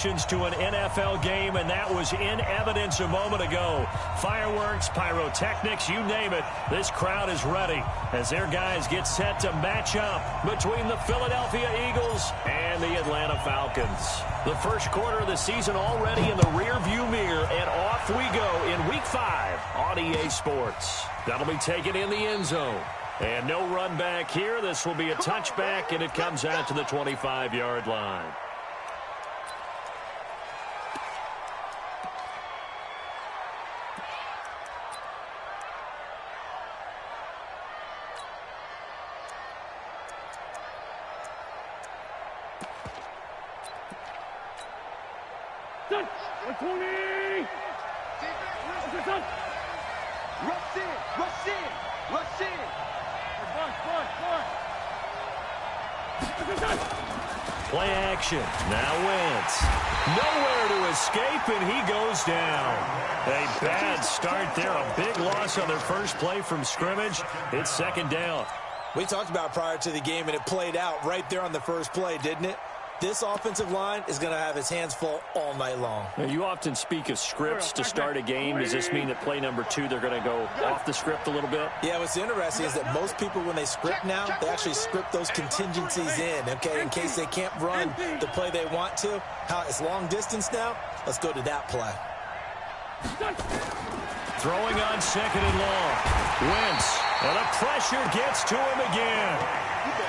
To an NFL game, and that was in evidence a moment ago. Fireworks, pyrotechnics, you name it. This crowd is ready as their guys get set to match up between the Philadelphia Eagles and the Atlanta Falcons. The first quarter of the season already in the rearview mirror, and off we go in Week 5 on EA Sports. That'll be taken in the end zone. And no run back here. This will be a touchback, and it comes out to the 25-yard line. Play action. Now Wentz. Nowhere to escape, and he goes down. A bad start there. A big loss on their first play from scrimmage. It's second down. We talked about it prior to the game, and it played out right there on the first play, didn't it? This offensive line is going to have its hands full all night long. Now, you often speak of scripts to start a game. Does this mean that play number 2, they're going to go off the script a little bit? Yeah, what's interesting is that most people, when they script now, they actually script those contingencies in, okay, in case they can't run the play they want to. How it's long distance now, let's go to that play. Throwing on second and long. Wentz, and the pressure gets to him again.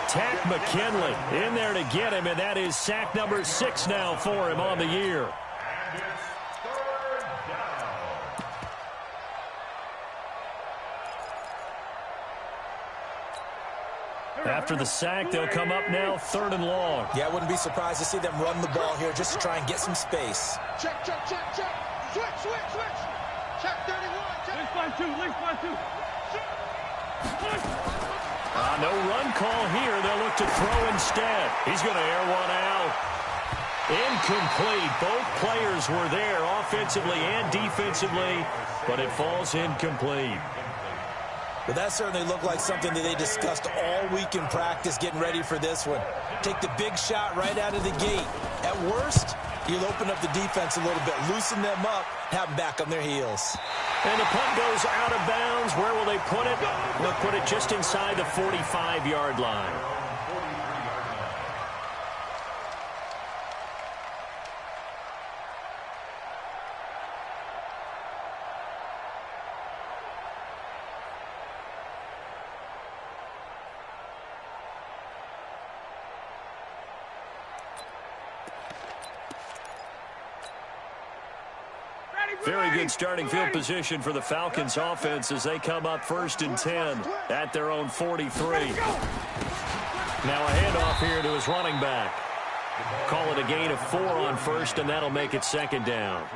Tack McKinley in there to get him, and that is sack number 6 now for him on the year. After the sack, they'll come up now third and long. Yeah, I wouldn't be surprised to see them run the ball here just to try and get some space. Check, check, check, check. Switch, switch, switch. Check 31. Check. Leaf by 2, leaf by 2. No run call here. They'll look to throw instead. He's going to air one out. Incomplete. Both players were there offensively and defensively, but it falls incomplete. Well, that certainly looked like something that they discussed all week in practice getting ready for this one. Take the big shot right out of the gate. At worst, you'll open up the defense a little bit, loosen them up, have them back on their heels. And the punt goes out of bounds. Where will they put it? They'll put it just inside the 45-yard line. Very good starting field position for the Falcons offense as they come up 1st and 10 at their own 43. Now a handoff here to his running back. Call it a gain of 4 on first, and that'll make it second down.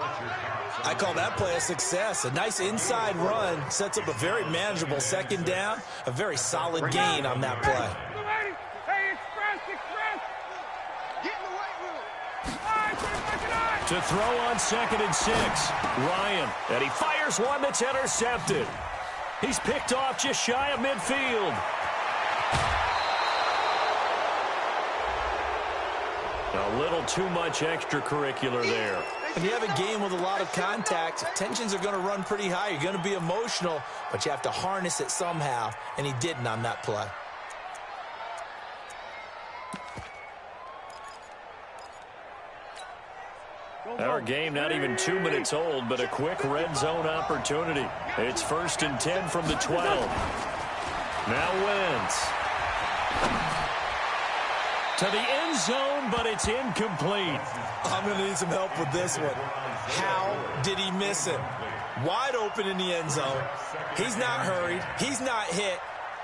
I call that play a success. A nice inside run sets up a very manageable second down. A very solid gain on that play. To throw on 2nd and 6, Ryan, and he fires one that's intercepted. He's picked off just shy of midfield. A little too much extracurricular there. When you have a game with a lot of contact, tensions are going to run pretty high. You're going to be emotional, but you have to harness it somehow, and he didn't on that play. Our game not even 2 minutes old, but a quick red zone opportunity. It's 1st and 10 from the 12. Now Wentz. To the end zone, but it's incomplete. I'm going to need some help with this one. How did he miss it? Wide open in the end zone. He's not hurried. He's not hit.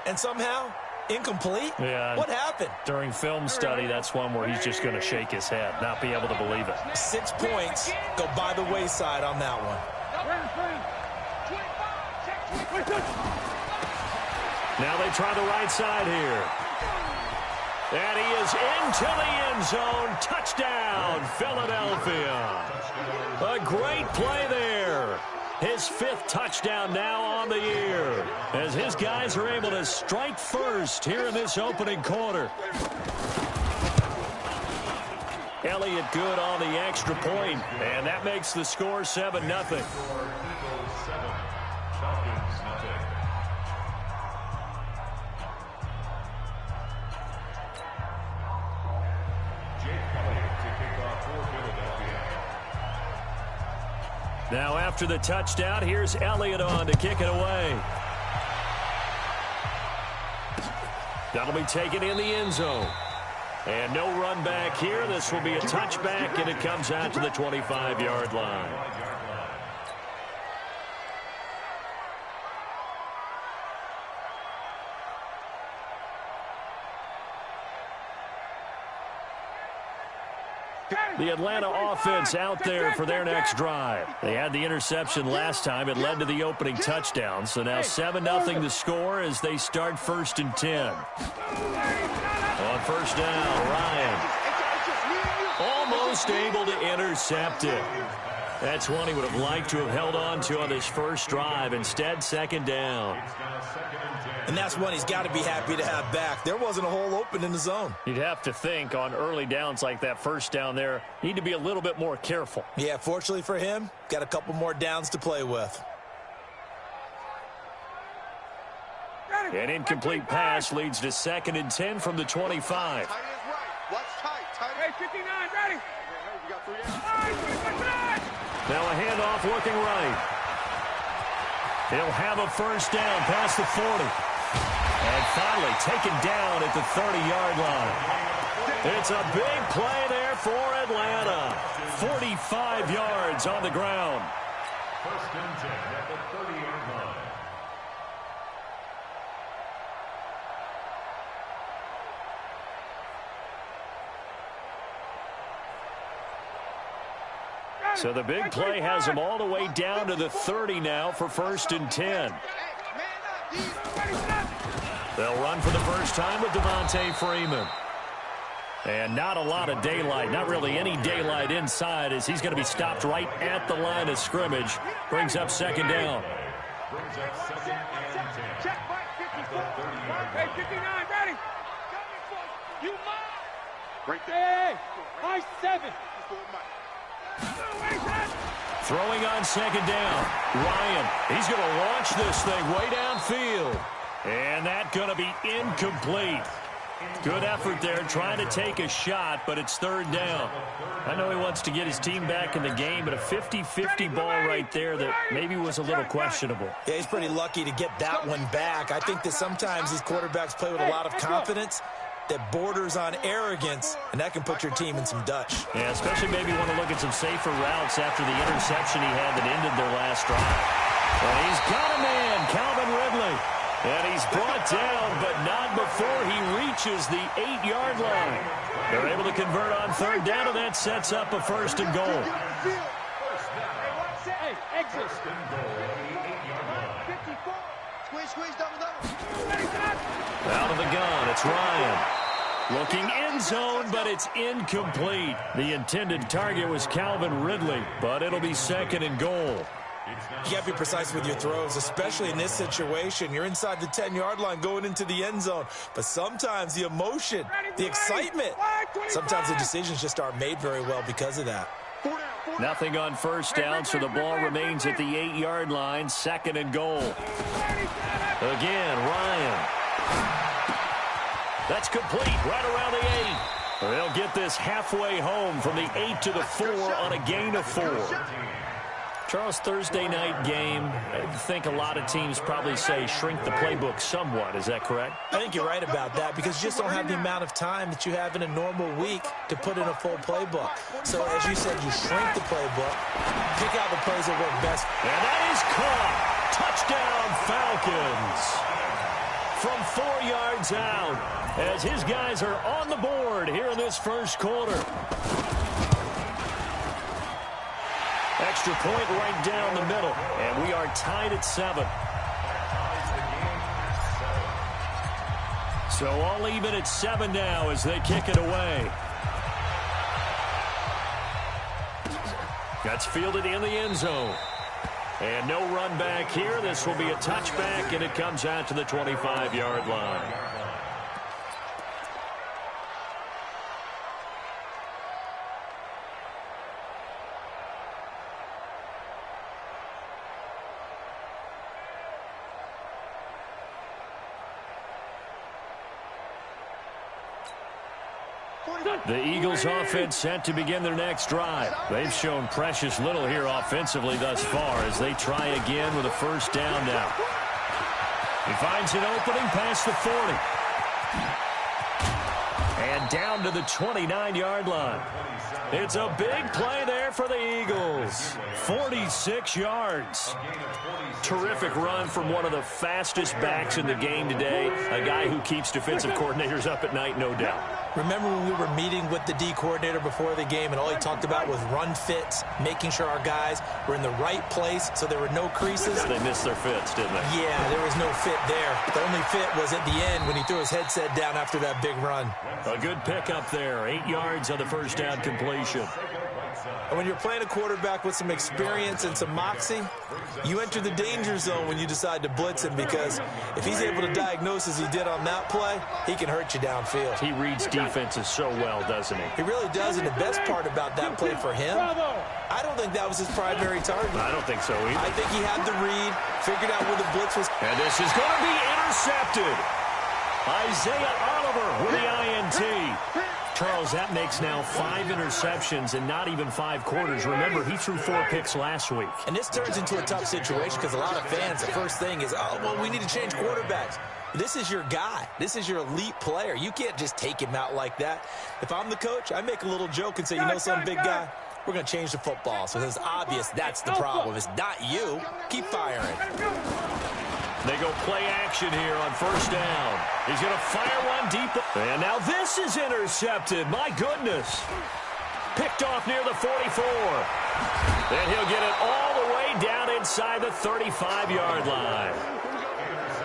And somehow, incomplete? Yeah. What happened? During film study, that's one where he's just going to shake his head, not be able to believe it. 6 points go by the wayside on that one. Now they try the right side here. And he is into the end zone. Touchdown, Philadelphia. A great play there. His 5th touchdown now on the year as his guys are able to strike first here in this opening quarter. Elliott good on the extra point, and that makes the score 7-0. Now after the touchdown, here's Elliott on to kick it away. That'll be taken in the end zone. And no run back here. This will be a touchback, and it comes out to the 25-yard line. The Atlanta offense out there for their next drive. They had the interception last time. It led to the opening touchdown. So now 7-0 the score as they start 1st and 10. On first down, Ryan. Almost able to intercept it. That's one he would have liked to have held on to on his first drive. Instead, 2nd down. And that's one he's got to be happy to have back. There wasn't a hole open in the zone. You'd have to think on early downs like that first down there, need to be a little bit more careful. Yeah, fortunately for him, got a couple more downs to play with. An incomplete pass leads to 2nd and 10 from the 25. Hey, 59, ready. Now a handoff looking right. He'll have a first down past the 40. And finally taken down at the 30-yard line. It's a big play there for Atlanta. 45 yards on the ground. 1st and 10 at the 30-yard line. So the big play has them all the way down to the 30 now for 1st and 10. They'll run for the first time with Devontae Freeman. And not a lot of daylight, not really any daylight inside as he's going to be stopped right at the line of scrimmage. Brings up 2nd down. Brings up 2nd and 10. Check back 54. Hey, 59, ready. You mind? Right there. High 7. Throwing on 2nd down. Ryan, he's going to launch this thing way downfield. And that's going to be incomplete. Good effort there trying to take a shot, but it's 3rd down. I know he wants to get his team back in the game, but a 50-50 ball right there that maybe was a little questionable. Yeah, he's pretty lucky to get that one back. I think that sometimes these quarterbacks play with a lot of confidence that borders on arrogance, and that can put your team in some Dutch. Yeah, especially maybe want to look at some safer routes after the interception he had that ended their last drive. And he's got a man, Calvin Ridley. And he's brought down, but not before he reaches the 8-yard line. They're able to convert on 3rd down, and that sets up a 1st and goal. Hey, exit. 54. Squeeze, double. Out of the gun, it's Ryan. Looking end zone, but it's incomplete. The intended target was Calvin Ridley, but it'll be 2nd and goal. You got to be precise with your throws, especially in this situation. You're inside the 10-yard line going into the end zone. But sometimes the emotion, the excitement, sometimes the decisions just aren't made very well because of that. Nothing on first down, so the ball remains at the 8-yard line. 2nd and goal. Again, Ryan. That's complete right around the 8. They'll get this halfway home from the 8 to the 4 on a gain of 4. Charles, Thursday night game, I think a lot of teams probably say shrink the playbook somewhat. Is that correct? I think you're right about that because you just don't have the amount of time that you have in a normal week to put in a full playbook. So, as you said, you shrink the playbook, pick out the plays that work best. And that is caught. Touchdown, Falcons. From 4 yards out as his guys are on the board here in this first quarter. Extra point right down the middle, and we are tied at 7. So all even at 7 now as they kick it away. That's fielded in the end zone. And no run back here. This will be a touchback, and it comes out to the 25-yard line. The Eagles offense set to begin their next drive. They've shown precious little here offensively thus far as they try again with a first down now. He finds an opening past the 40. And down to the 29-yard line. It's a big play there for the Eagles. 46 yards. Terrific run from one of the fastest backs in the game today. A guy who keeps defensive coordinators up at night, no doubt. Remember when we were meeting with the D coordinator before the game and all he talked about was run fits, making sure our guys were in the right place so there were no creases? They missed their fits, didn't they? Yeah, there was no fit there. The only fit was at the end when he threw his headset down after that big run. A good pickup there. 8 yards on the first down completion. And when you're playing a quarterback with some experience and some moxie, you enter the danger zone when you decide to blitz him, because if he's able to diagnose as he did on that play, he can hurt you downfield. He reads defenses so well, doesn't he? He really does, and the best part about that play for him, I don't think that was his primary target. I don't think so either. I think he had the read, figured out where the blitz was. And this is going to be intercepted. Isaiah Oliver with the INT. Charles, that makes now 5 interceptions and not even 5 quarters. Remember, he threw 4 picks last week. And this turns into a tough situation because a lot of fans, the first thing is, oh, well, we need to change quarterbacks. This is your guy. This is your elite player. You can't just take him out like that. If I'm the coach, I make a little joke and say, you know some big guy, we're going to change the football. So it's obvious that's the problem. It's not you. Keep firing. They go play action here on first down. He's going to fire one deep. And now this is intercepted. My goodness. Picked off near the 44. Then he'll get it all the way down inside the 35-yard line.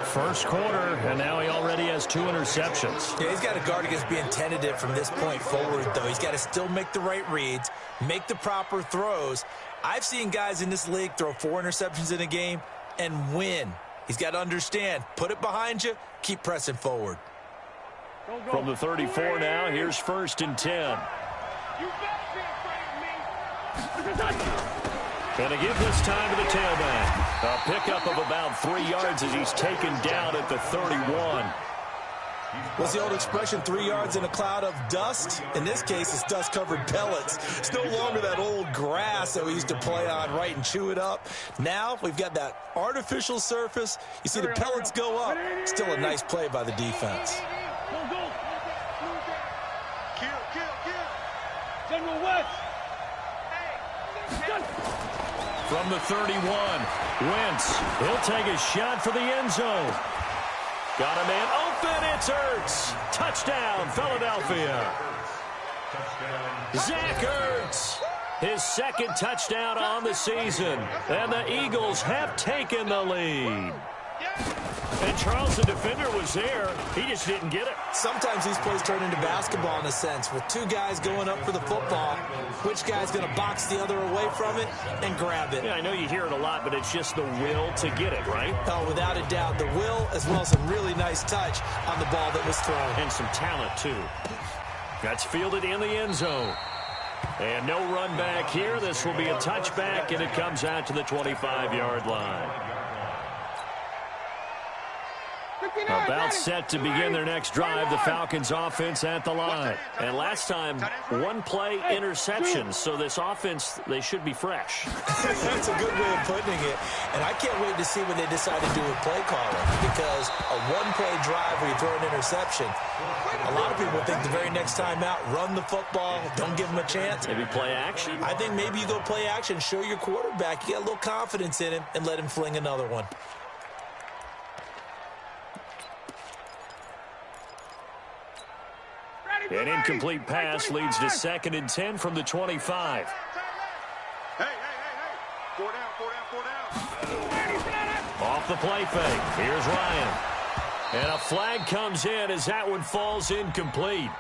First quarter, and now he already has 2 interceptions. Yeah, he's got to guard against being tentative from this point forward, though. He's got to still make the right reads, make the proper throws. I've seen guys in this league throw 4 interceptions in a game and win. He's got to understand, put it behind you, keep pressing forward. From the 34 now, here's first and 10. Going to give this time to the tailback. A pickup of about 3 yards as he's taken down at the 31. What's the old expression, 3 yards in a cloud of dust? In this case, it's dust-covered pellets. It's no longer that old grass that we used to play on, right, and chew it up. Now we've got that artificial surface. You see the pellets go up. Still a nice play by the defense. General West. From the 31, Wentz. He'll take a shot for the end zone. Got a man open. It's Ertz. Touchdown, Philadelphia. Zach Ertz. His second touchdown on the season. And the Eagles have taken the lead. And Charles, the defender, was there. He just didn't get it. Sometimes these plays turn into basketball in a sense. With 2 guys going up for the football, which guy's going to box the other away from it and grab it? Yeah, I know you hear it a lot, but it's just the will to get it, right? Oh, without a doubt. The will, as well as some really nice touch on the ball that was thrown. And some talent, too. That's fielded in the end zone. And no run back here. This will be a touchback, and it comes out to the 25-yard line. About set to begin their next drive, the Falcons offense at the line. And last time, 1 play interception, so this offense, they should be fresh. That's a good way of putting it. And I can't wait to see what they decide to do with play calling, because a 1-play drive where you throw an interception, a lot of people think the very next time out, run the football, don't give them a chance. Maybe play action? I think maybe you go play action, show your quarterback, you get a little confidence in him, and let him fling another one. An incomplete pass leads to 2nd and 10 from the 25. Hey. 4 down. Off the play fake. Here's Ryan. And a flag comes in as that one falls incomplete.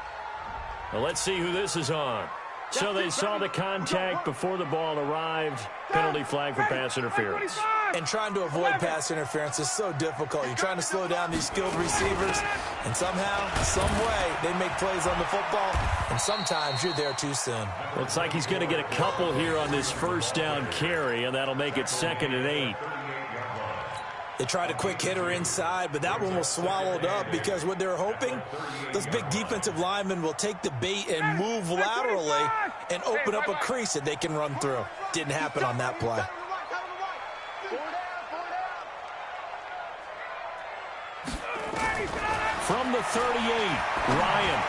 Well, let's see who this is on. So they saw the contact before the ball arrived. Penalty flag for pass interference. And trying to avoid pass interference is so difficult. You're trying to slow down these skilled receivers, and somehow, some way, they make plays on the football, and sometimes you're there too soon. Looks like he's going to get a couple here on this first down carry, and that'll make it 2nd and 8. They tried a quick hitter inside, but that one was swallowed up because what they're hoping, those big defensive linemen will take the bait and move laterally and open up a crease that they can run through. Didn't happen on that play. From the 38, Ryan.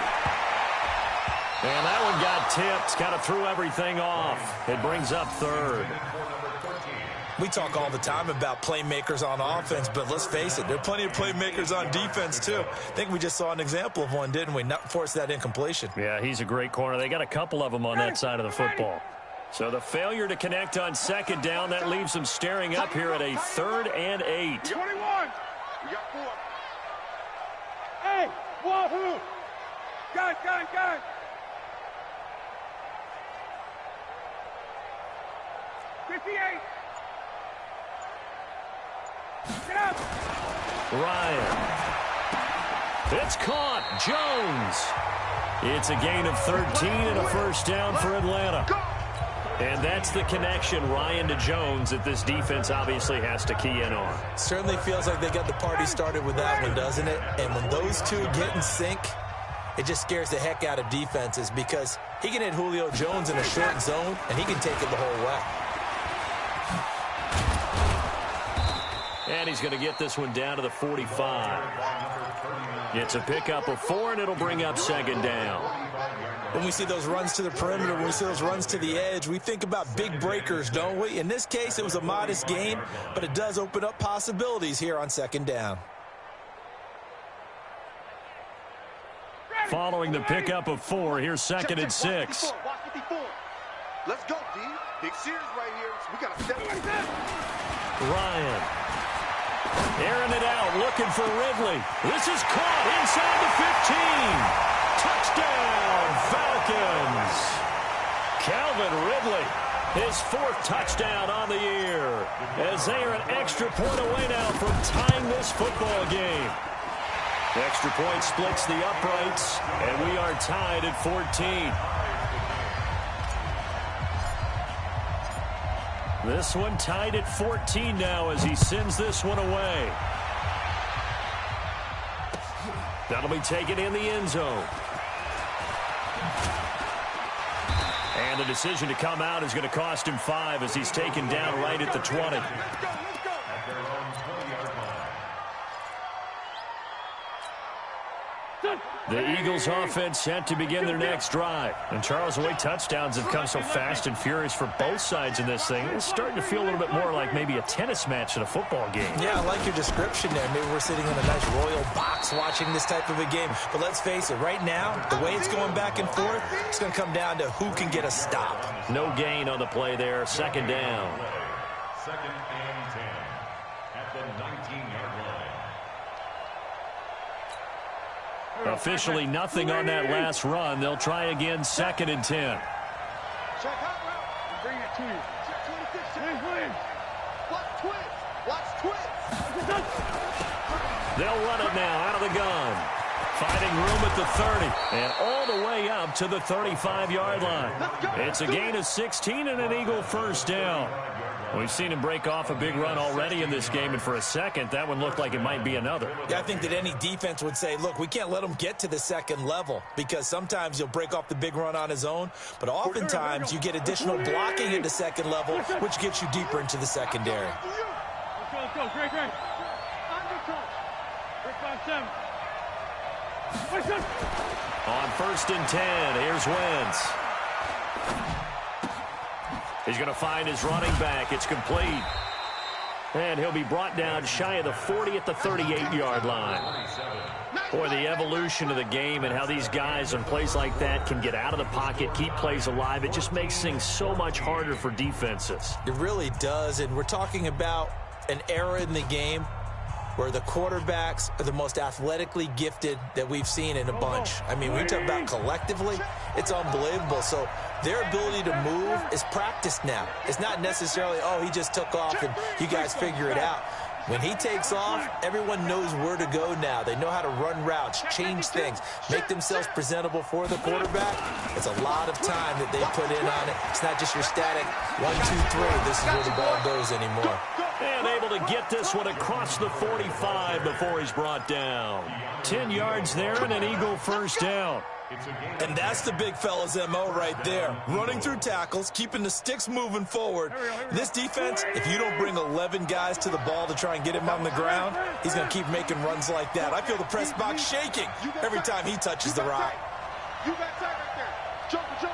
And that one got tipped, kind of threw everything off. It brings up third. We talk all the time about playmakers on offense, but let's face it, there are plenty of playmakers on defense, too. I think we just saw an example of one, didn't we? Not force that incompletion. Yeah, he's a great corner. They got a couple of them on that side of the football. So the failure to connect on second down, that leaves them staring up here at a 3rd and 8. 21. We got 4. Hey, wahoo! Gun. 58. Get up. Ryan. It's caught. Jones. It's a gain of 13 and a first down for Atlanta. And that's the connection, Ryan to Jones, that this defense obviously has to key in on. Certainly feels like they got the party started with that one, doesn't it? And when those two get in sync, it just scares the heck out of defenses because he can hit Julio Jones in a short zone, and he can take it the whole way. And he's going to get this one down to the 45. It's a pickup of 4, and it'll bring up second down. When we see those runs to the perimeter, when we see those runs to the edge, we think about big breakers, don't we? In this case, it was a modest gain, but it does open up possibilities here on second down. Following the pickup of 4, here's 2nd and 6. Let's go, D. Big series right here. We got to step like that. Ryan. Airing it out, looking for Ridley. This is caught inside the 15. Touchdown, Falcons. Calvin Ridley, his 4th touchdown on the year, as they are an extra point away now from tying this football game. The extra point splits the uprights, and we are tied at 14. This one tied at 14 now as he sends this one away. That'll be taken in the end zone. And the decision to come out is going to cost him 5 as he's taken down right at the 20. The Eagles offense set to begin their next drive. And Charles, the way touchdowns have come so fast and furious for both sides in this thing, it's starting to feel a little bit more like maybe a tennis match in a football game. Yeah, I like your description there. Maybe we're sitting in a nice royal box watching this type of a game. But let's face it, right now, the way it's going back and forth, it's going to come down to who can get a stop. No gain on the play there. Second down. 2nd and 10 at the 19-yard line. Officially nothing on that last run. They'll try again, 2nd and 10. Check out route. Bring it to you. James Williams. Watch twist. They'll run it now out of the gun. Finding room at the 30 and all the way up to the 35-yard line. It's a gain of 16 and an Eagle first down. We've seen him break off a big run already in this game, and for a second, that one looked like it might be another. Yeah, I think that any defense would say, look, we can't let him get to the second level because sometimes he'll break off the big run on his own, but oftentimes you get additional blocking at the second level, which gets you deeper into the secondary. Let's go. Great. Undercut. Brick 5-7. On 1st and 10, here's Wentz. He's going to find his running back. It's complete. And he'll be brought down shy of the 40 at the 38-yard line. Boy, the evolution of the game and how these guys on plays like that can get out of the pocket, keep plays alive, it just makes things so much harder for defenses. It really does, and we're talking about an era in the game where the quarterbacks are the most athletically gifted that we've seen in a bunch. I mean, when you talk about collectively, it's unbelievable. So their ability to move is practiced now. It's not necessarily, oh, he just took off and you guys figure it out. When he takes off, everyone knows where to go now. They know how to run routes, change things, make themselves presentable for the quarterback. It's a lot of time that they put in on it. It's not just your static 1, 2, 3. This is where the ball goes anymore. And able to get this one across the 45 before he's brought down. 10 yards there and an Eagle first down. And that's the big fella's MO right there. Running through tackles, keeping the sticks moving forward. This defense, if you don't bring 11 guys to the ball to try and get him on the ground, he's going to keep making runs like that. I feel the press box shaking every time he touches the rock. You got tight right there. Jumper.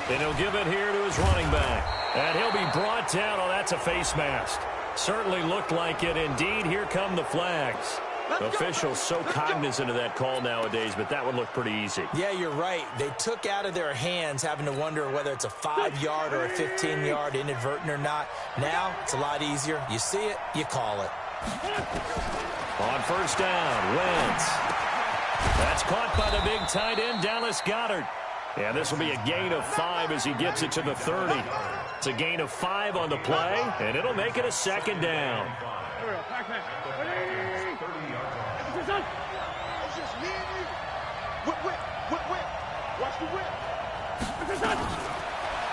And he'll give it here to his running back. And he'll be brought down. Oh, that's a face mask. Certainly looked like it. Indeed, here come the flags. Officials so cognizant of that call nowadays, but that would look pretty easy. Yeah, you're right. They took out of their hands having to wonder whether it's a 5-yard or a 15-yard inadvertent or not. Now, it's a lot easier. You see it, you call it. On first down, Wentz. That's caught by the big tight end, Dallas Goedert. And this will be a gain of 5 as he gets it to the 30. It's a gain of 5 on the play, and it'll make it a second down. It's just me and you. Whip. Watch the whip.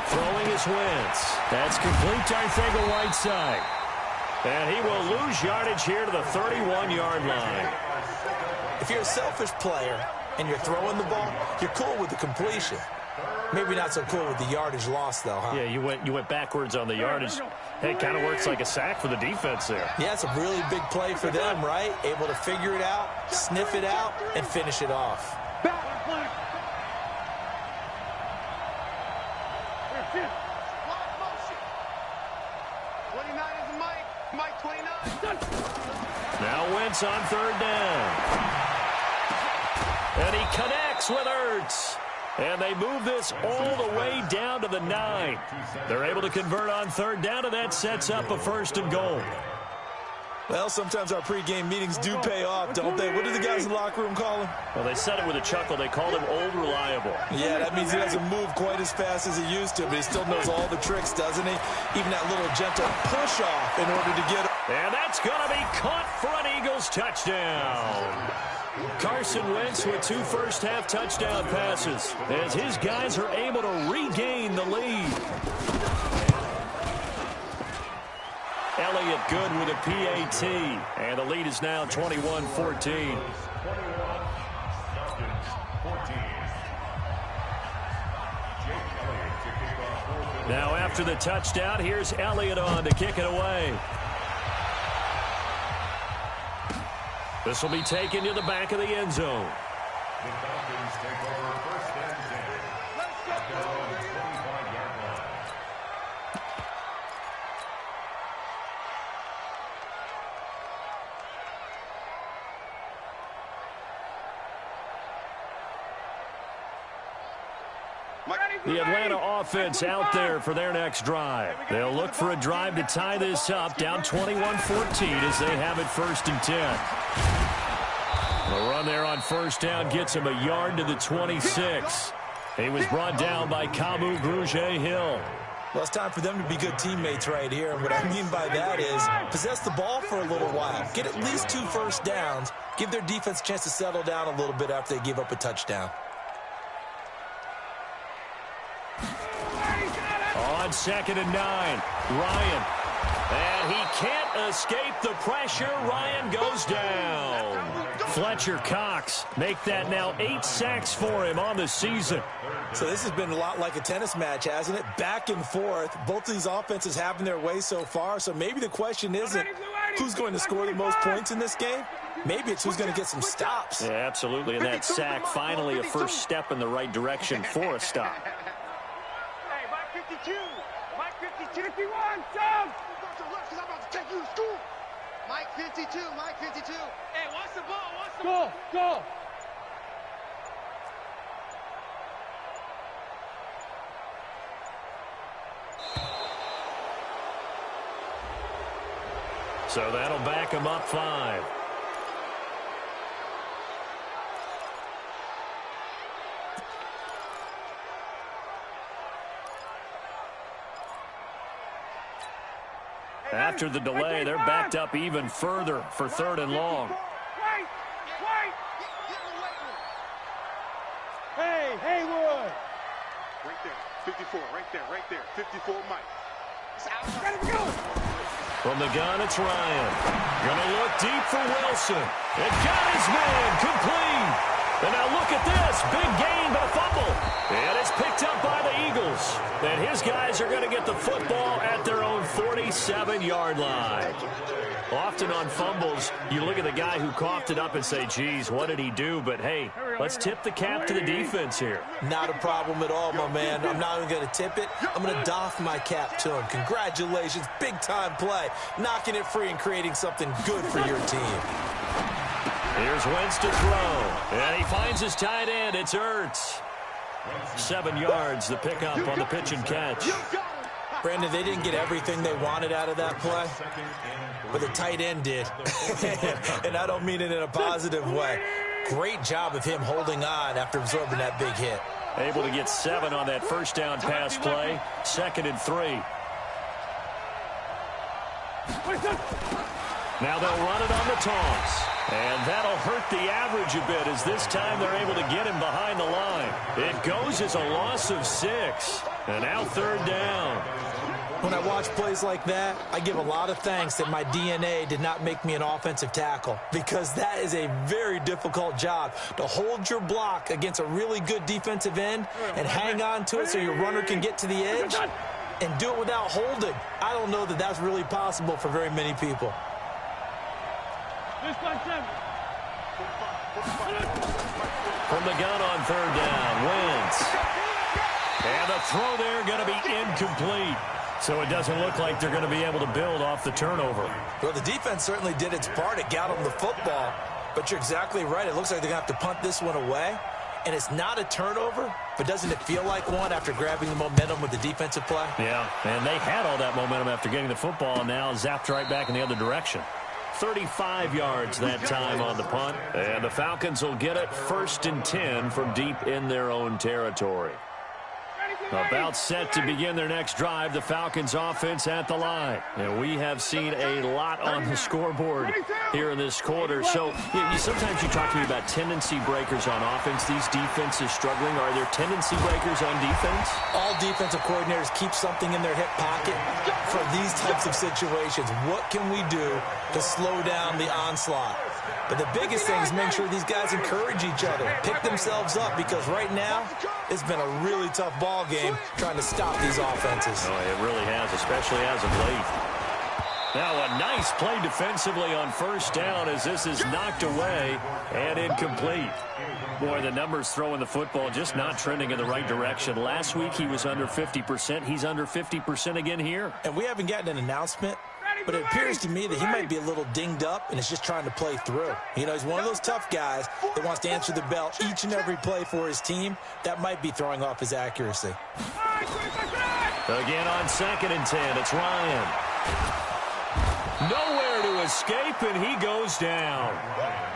Throwing his Wentz. That's complete to Arcega-Whiteside. And he will lose yardage here to the 31-yard line. If you're a selfish player and you're throwing the ball, you're cool with the completion. Maybe not so cool with the yardage loss, though, huh? Yeah, you went backwards on the yardage. Hey, it kind of works like a sack for the defense there. Yeah, it's a really big play for them, right? Able to figure it out, sniff it out, and finish it off. Now Wentz on third down. And he connects with Ertz. And they move this all the way down to the 9. They're able to convert on third down, and that sets up a first and goal. Well, sometimes our pregame meetings do pay off, don't they? What do the guys in the locker room call him? Well, they said it with a chuckle. They called him Old Reliable. Yeah, that means he doesn't move quite as fast as he used to, but he still knows all the tricks, doesn't he? Even that little gentle push-off in order to get him. And that's going to be caught for an Eagles touchdown. Carson Wentz with 2 first-half touchdown passes as his guys are able to regain the lead. Elliott good with a PAT, and the lead is now 21-14. Now after the touchdown, here's Elliott on to kick it away. This will be taken to the back of the end zone. The Falcons take over first and 10. At their own 25-yard line. The Atlanta offense out there for their next drive. They'll look for a drive to tie this up, down 21-14 as they have it first and 10. The run there on first down gets him a yard to the 26. He was brought down by Kamu Grugier-Hill. Well, it's time for them to be good teammates right here. And what I mean by that is possess the ball for a little while. Get at least 2 first downs. Give their defense a chance to settle down a little bit after they give up a touchdown. On 2nd and 9, Ryan. And he can't escape the pressure. Ryan goes down. Fletcher Cox make that now 8 sacks for him on the season. So this has been a lot like a tennis match, hasn't it? Back and forth. Both of these offenses having their way so far. So maybe the question isn't who's going to score the most points in this game. Maybe it's who's going to get some stops. Yeah, absolutely. And that sack finally a first step in the right direction for a stop. Hey, Mike 52. Mike 52. 51. Jump. Go to left because I'm about to take you to school. Mike 52. Mike 52. Hey, watch the ball. Watch the ball. Go. So that'll back him up 5. After the delay, they're backed up even further for 3rd and long. Hey, Haywood. Right there, 54, right there, 54, Mike. From the gun, it's Ryan. Gonna look deep for Wilson. It got his man complete. And now look at this. Big gain, but a fumble. And it's picked up by the Eagles. And his guys are going to get the football at their own 47-yard line. Often on fumbles, you look at the guy who coughed it up and say, geez, what did he do? But, hey, let's tip the cap to the defense here. Not a problem at all, my man. I'm not even going to tip it. I'm going to doff my cap to him. Congratulations. Big-time play. Knocking it free and creating something good for your team. Here's Wentz to throw. And he finds his tight end. It's Ertz. 7 yards, the pickup on the pitch and catch. Brandon, they didn't get everything they wanted out of that play, but the tight end did. And I don't mean it in a positive way. Great job of him holding on after absorbing that big hit. Able to get 7 on that first down pass play. 2nd and 3. Now they'll run it on the toss. And that'll hurt the average a bit as this time they're able to get him behind the line. It goes as a loss of 6. And now 3rd down. When I watch plays like that, I give a lot of thanks that my DNA did not make me an offensive tackle, because that is a very difficult job, to hold your block against a really good defensive end and hang on to it so your runner can get to the edge and do it without holding. I don't know that that's really possible for very many people. From the gun on 3rd down, Wentz. And the throw there going to be incomplete. So it doesn't look like they're going to be able to build off the turnover. Well, the defense certainly did its part. It got them the football. But you're exactly right. It looks like they're going to have to punt this one away. And it's not a turnover, but doesn't it feel like one after grabbing the momentum with the defensive play? Yeah, and they had all that momentum after getting the football, and now zapped right back in the other direction. 35 yards that time on the punt. And the Falcons will get it 1st and 10 from deep in their own territory. About set to begin their next drive, the Falcons offense at the line. And we have seen a lot on the scoreboard here in this quarter. So sometimes you talk to me about tendency breakers on offense. These defenses struggling. Are there tendency breakers on defense? All defensive coordinators keep something in their hip pocket for these types of situations. What can we do to slow down the onslaught? But the biggest thing is make sure these guys encourage each other, pick themselves up, because right now it's been a really tough ball game trying to stop these offenses. Oh, it really has, especially as of late. Now a nice play defensively on 1st down as this is knocked away and incomplete. Boy, the numbers throwing the football just not trending in the right direction. Last week he was under 50%. He's under 50% again here. And we haven't gotten an announcement, but it appears to me that he might be a little dinged up and is just trying to play through. You know, he's one of those tough guys that wants to answer the bell each and every play for his team. That might be throwing off his accuracy. Again on 2nd and 10, it's Ryan. Nowhere to escape, and he goes down.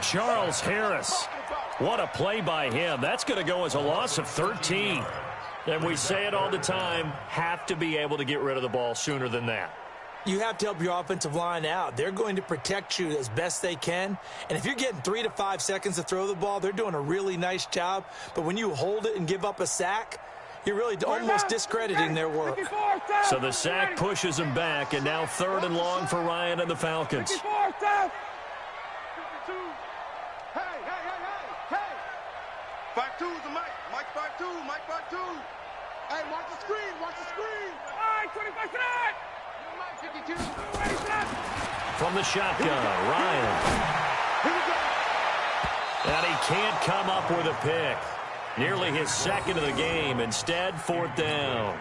Charles Harris. What a play by him. That's going to go as a loss of 13. And we say it all the time, have to be able to get rid of the ball sooner than that. You have to help your offensive line out. They're going to protect you as best they can. And if you're getting 3 to 5 seconds to throw the ball, they're doing a really nice job. But when you hold it and give up a sack, you're really almost discrediting their work. So the sack pushes him back, and now 3rd and long for Ryan and the Falcons. Hey. 5-2 is the Mike. Mike 5-2. Mike 5-2. Hey, watch the screen. Watch the screen. All right, 25 to that. Mike 52. From the shotgun, Ryan. And he can't come up with a pick. Nearly his 2nd of the game. Instead, 4th down.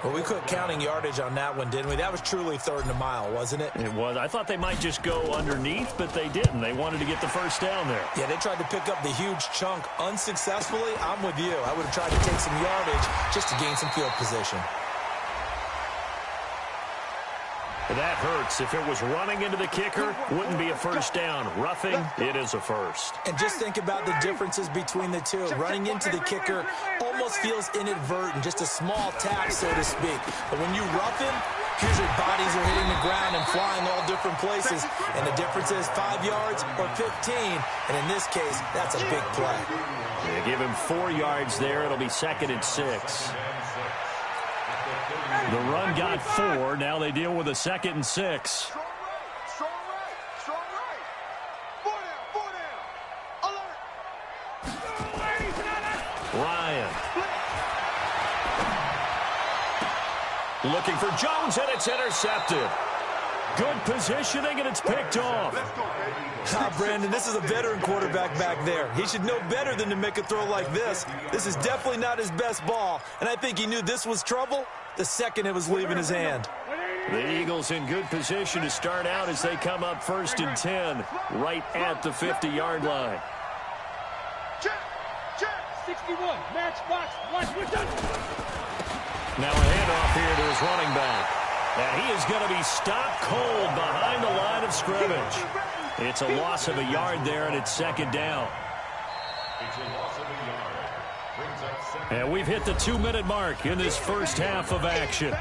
Well, we quit counting yardage on that one, didn't we? That was truly 3rd and a mile, wasn't it? It was. I thought they might just go underneath, but they didn't. They wanted to get the 1st down there. Yeah, they tried to pick up the huge chunk unsuccessfully. I'm with you. I would have tried to take some yardage just to gain some field position. That hurts. If it was running into the kicker, wouldn't be a 1st down. Roughing, it is a 1st. And just think about the differences between the two. Running into the kicker almost feels inadvertent, just a small tap, so to speak. But when you rough him, Usually bodies are hitting the ground and flying all different places, and the difference is 5 yards or 15, and in this case, that's a big play. They give him 4 yards there. It'll be 2nd and 6. The run got 4. Now they deal with a 2nd and 6. Strong right, strong right. 4 down, alert. Ryan. Looking for Jones, and it's intercepted. Good positioning, and it's picked off. Brandon, this is a veteran quarterback back there. He should know better than to make a throw like this. This is definitely not his best ball, and I think he knew this was trouble the second it was leaving his hand. The Eagles in good position to start out as they come up 1st and 10, right at the 50-yard line. Check, check. 61, match box, watch, we're done. Now a handoff here to his running back. And he is going to be stopped cold behind the line of scrimmage. It's a loss of a yard there, and it's 2nd down. It's a loss of a yard. Brings up 2nd. And we've hit the 2-minute mark in this first half of action.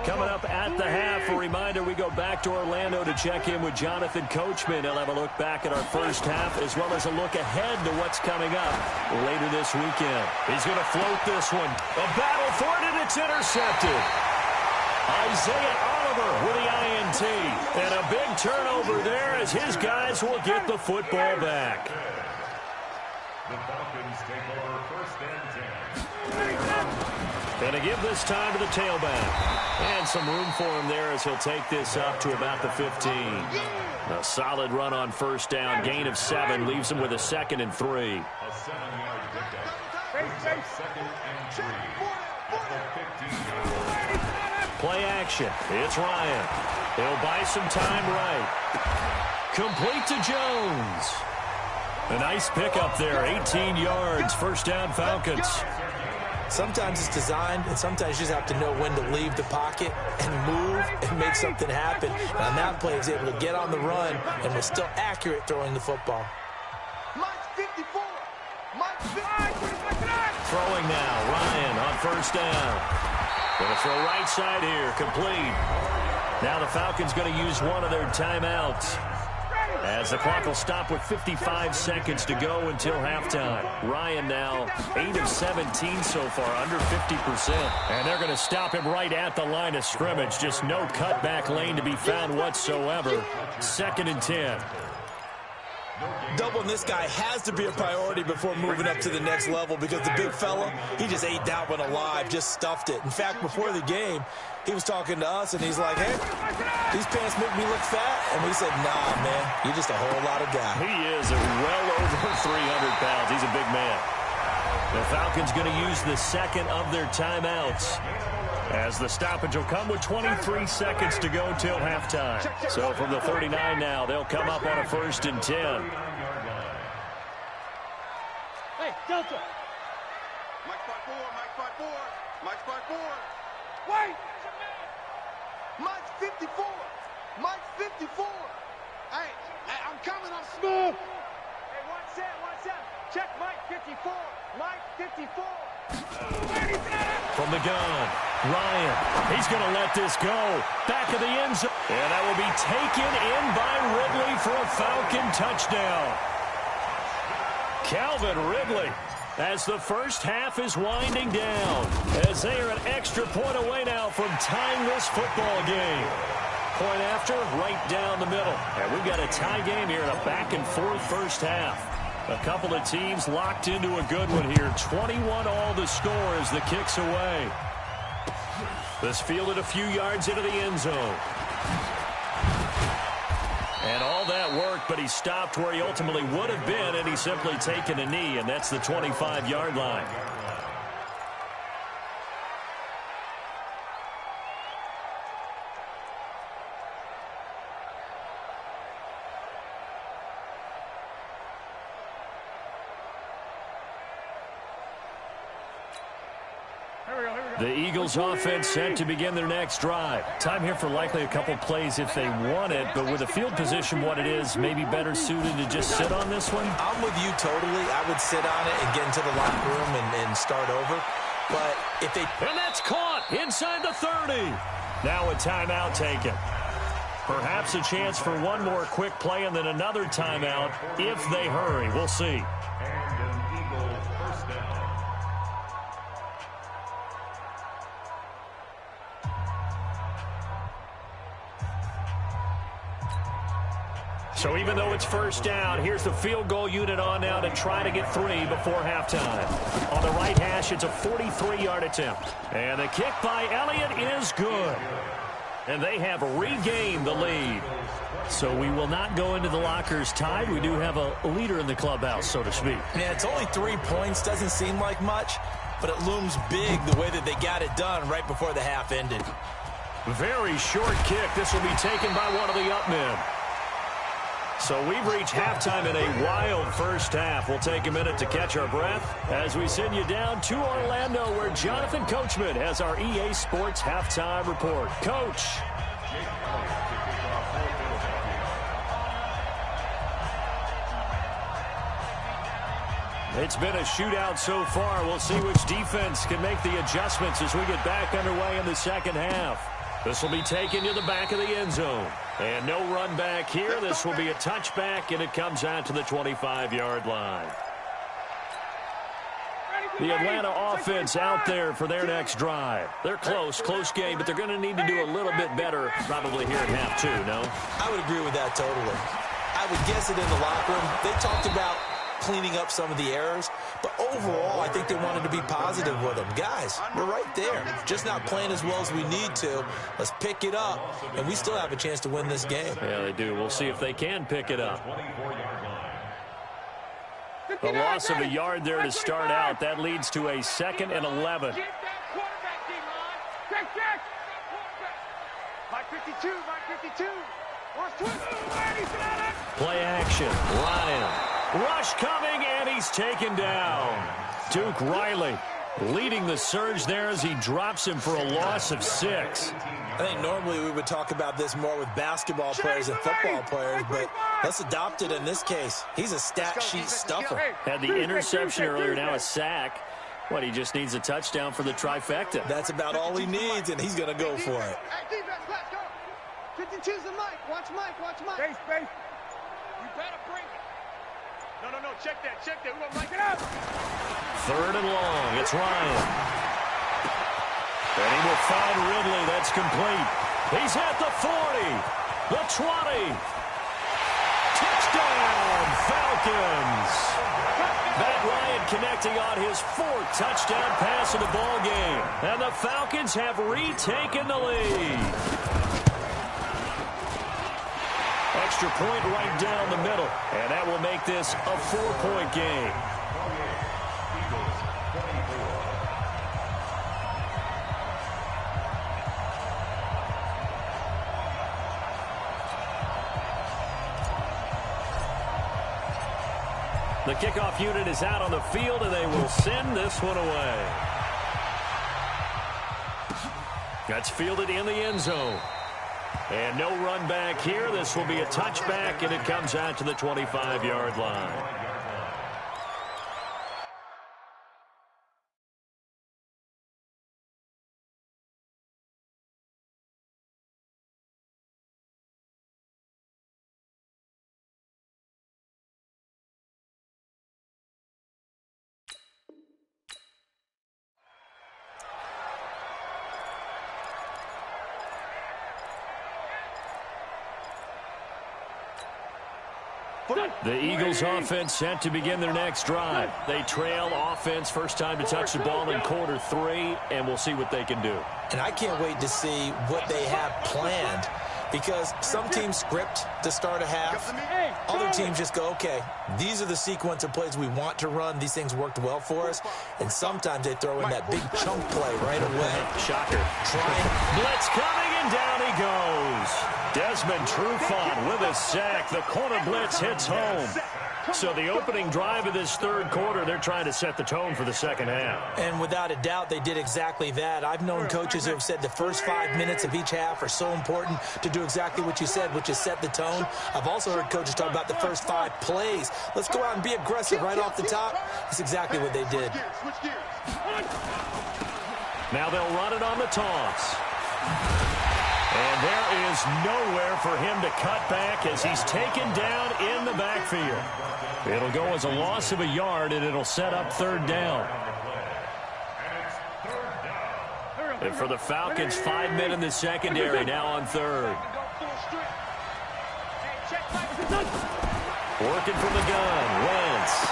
Coming up at the half, a reminder, we go back to Orlando to check in with Jonathan Coachman. He'll have a look back at our first half as well as a look ahead to what's coming up later this weekend. He's going to float this one. A battle for it, and it's intercepted. Isaiah Oliver with the INT. And a big turnover there as his guys will get the football back. The Falcons take over 1st and 10. And to give this time to the tailback. And some room for him there as he'll take this up to about the 15. A solid run on 1st down. Gain of 7 leaves him with a 2nd and 3. A 7-yard pickup. Brings up 2nd and 3. At the 15-yard line. Play action. It's Ryan. He'll buy some time right. Complete to Jones. A nice pickup there. 18 yards. 1st down Falcons. Sometimes it's designed, and sometimes you just have to know when to leave the pocket and move and make something happen. And on that play, he was able to get on the run and was still accurate throwing the football. Mike's 54. Mike's 55. Throwing now. Ryan on 1st down. Going to throw right side here. Complete. Now the Falcons going to use one of their timeouts, as the clock will stop with 55 seconds to go until halftime. Ryan now 8 of 17 so far, under 50%. And they're going to stop him right at the line of scrimmage. Just no cutback lane to be found whatsoever. 2nd and 10. Doubling this guy has to be a priority before moving up to the next level, because the big fella, he just ate that one alive, just stuffed it. In fact, before the game, he was talking to us, and he's like, hey, these pants make me look fat. And we said, nah, man, you're just a whole lot of guy. He is well over 300 pounds. He's a big man. The Falcons going to use the 2nd of their timeouts, as the stoppage will come with 23 seconds to go till halftime. So from the 39 now, they'll come up on a 1st and 10. Hey, Delta. Mike 5-4, Mike 5-4, Mike 5-4. Wait! Mike's 54. Mike's 54. Hey, I'm coming, I'm smooth. Hey, 1 set. Check Mike 54. Mike 54. From the gun, Ryan, he's going to let this go. Back of the end zone. And that will be taken in by Ridley for a Falcon touchdown. Calvin Ridley, as the first half is winding down, as they are an extra point away now from tying this football game. Point after, right down the middle. And we've got a tie game here in a back-and-forth first half. A couple of teams locked into a good one here. 21 all the score as the kick's away. This fielded a few yards into the end zone. And all that worked, but he stopped where he ultimately would have been, and he's simply taken a knee, and that's the 25-yard line. Here we go. The Eagles offense set to begin their next drive. Time here for likely a couple plays if they want it, but with the field position what it is, maybe better suited to just sit on this one? I'm with you totally. I would sit on it and get into the locker room and start over. But if they... And that's caught inside the 30. Now a timeout taken. Perhaps a chance for one more quick play and then another timeout if they hurry. We'll see. So even though it's first down, here's the field goal unit on now to try to get 3 before halftime. On the right hash, it's a 43-yard attempt. And the kick by Elliott is good. And they have regained the lead. So we will not go into the lockers tied. We do have a leader in the clubhouse, so to speak. Yeah, it's only 3 points. Doesn't seem like much, but it looms big the way that they got it done right before the half ended. Very short kick. This will be taken by one of the up men. So we've reached halftime in a wild first half. We'll take a minute to catch our breath as we send you down to Orlando, where Jonathan Coachman has our EA Sports halftime report. Coach. It's been a shootout so far. We'll see which defense can make the adjustments as we get back underway in the second half. This will be taken to the back of the end zone. And no run back here. This will be a touchback, and it comes out to the 25-yard line. The Atlanta offense out there for their next drive. They're close game, but they're going to need to do a little bit better probably here at half 2, no? I would agree with that totally. I would guess it in the locker room. They talked about cleaning up some of the errors, but overall, I think they wanted to be positive with them. Guys, we're right there. Just not playing as well as we need to. Let's pick it up, and we still have a chance to win this game. Yeah, they do. We'll see if they can pick it up. The loss of a yard there to start out. That leads to a 2nd and 11. Play action. Lion. Rush coming, and he's taken down. Duke Riley leading the surge there as he drops him for a loss of 6. I think normally we would talk about this more with basketball players and football players, but let's adopt it in this case. He's a stat sheet stuffer. Had the interception earlier, now a sack. What, he just needs a touchdown for the trifecta. That's about all he needs, and he's going to go for it. Hey, defense, let's go. 52's the mic. Watch Mike, watch Mike. Space. You better bring it. No, check that. We want to mic it up. 3rd and long, it's Ryan. And he will find Ridley, that's complete. He's at the 40, the 20. Touchdown, Falcons. Matt Ryan connecting on his 4th touchdown pass of the ball game. And the Falcons have retaken the lead. Extra point right down the middle, and that will make this a 4-point game. The kickoff unit is out on the field, and they will send this one away. That's fielded in the end zone. And no run back here. This will be a touchback, and it comes out to the 25-yard line. The Eagles offense set to begin their next drive. They trail offense, first time to touch the ball in quarter 3, and we'll see what they can do. And I can't wait to see what they have planned, because some teams script to start a half. Other teams just go, okay, these are the sequence of plays we want to run. These things worked well for us. And sometimes they throw in that big chunk play right away. Shocker. Blitz coming, and down he goes. Desmond Trufant with a sack. The corner blitz hits home. So the opening drive of this third quarter, they're trying to set the tone for the second half. And without a doubt, they did exactly that. I've known coaches who have said the first 5 minutes of each half are so important to do exactly what you said, which is set the tone. I've also heard coaches talk about the first 5 plays. Let's go out and be aggressive right off the top. That's exactly what they did. Now they'll run it on the toss. And there is nowhere for him to cut back as he's taken down in the backfield. It'll go as a loss of a yard, and it'll set up third down. And for the Falcons, 5 men in the secondary now on third. Working from the gun, Wentz.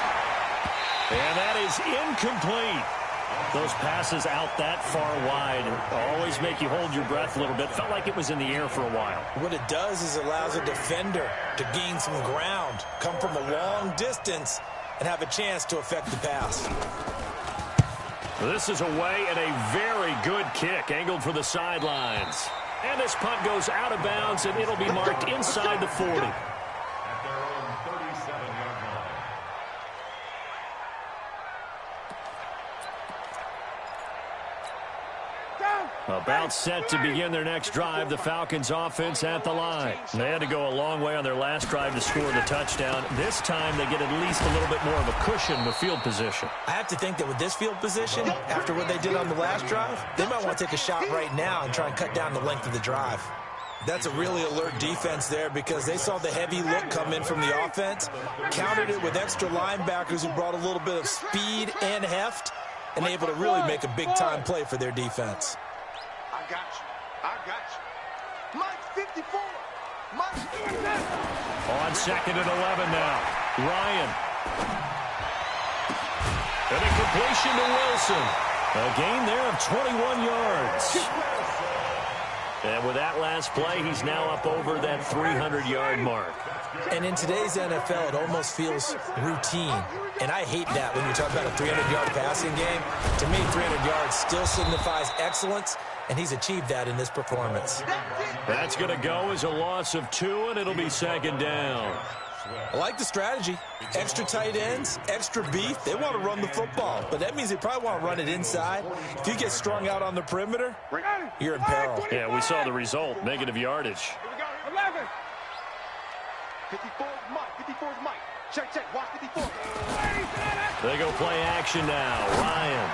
And that is incomplete. Those passes out that far wide always make you hold your breath a little bit. Felt like it was in the air for a while. What it does is it allows a defender to gain some ground, come from a long distance, and have a chance to affect the pass. This is away and a very good kick, angled for the sidelines. And this punt goes out of bounds, and it'll be marked inside the 40. At their own 37-yard line. About set to begin their next drive, the Falcons offense at the line. They had to go a long way on their last drive to score the touchdown. This time they get at least a little bit more of a cushion with field position. I have to think that with this field position, after what they did on the last drive, they might want to take a shot right now and try and cut down the length of the drive. That's a really alert defense there because they saw the heavy look come in from the offense, countered it with extra linebackers who brought a little bit of speed and heft, and able to really make a big-time play for their defense. I got you. Mike 54. Mike. On second and 11 now. Ryan. And a completion to Wilson. A gain there of 21 yards. And with that last play, he's now up over that 300-yard mark. And in today's NFL, it almost feels routine. And I hate that when you talk about a 300-yard passing game. To me, 300 yards still signifies excellence, and he's achieved that in this performance. That's going to go as a loss of 2, and it'll be second down. I like the strategy. Extra tight ends, extra beef. They want to run the football, but that means they probably want to run it inside. If you get strung out on the perimeter, you're in peril. Yeah, we saw the result, negative yardage. Here we go, 11. 54 is Mike. 54 is Mike. Check. Watch 54. They go play action now. Ryan.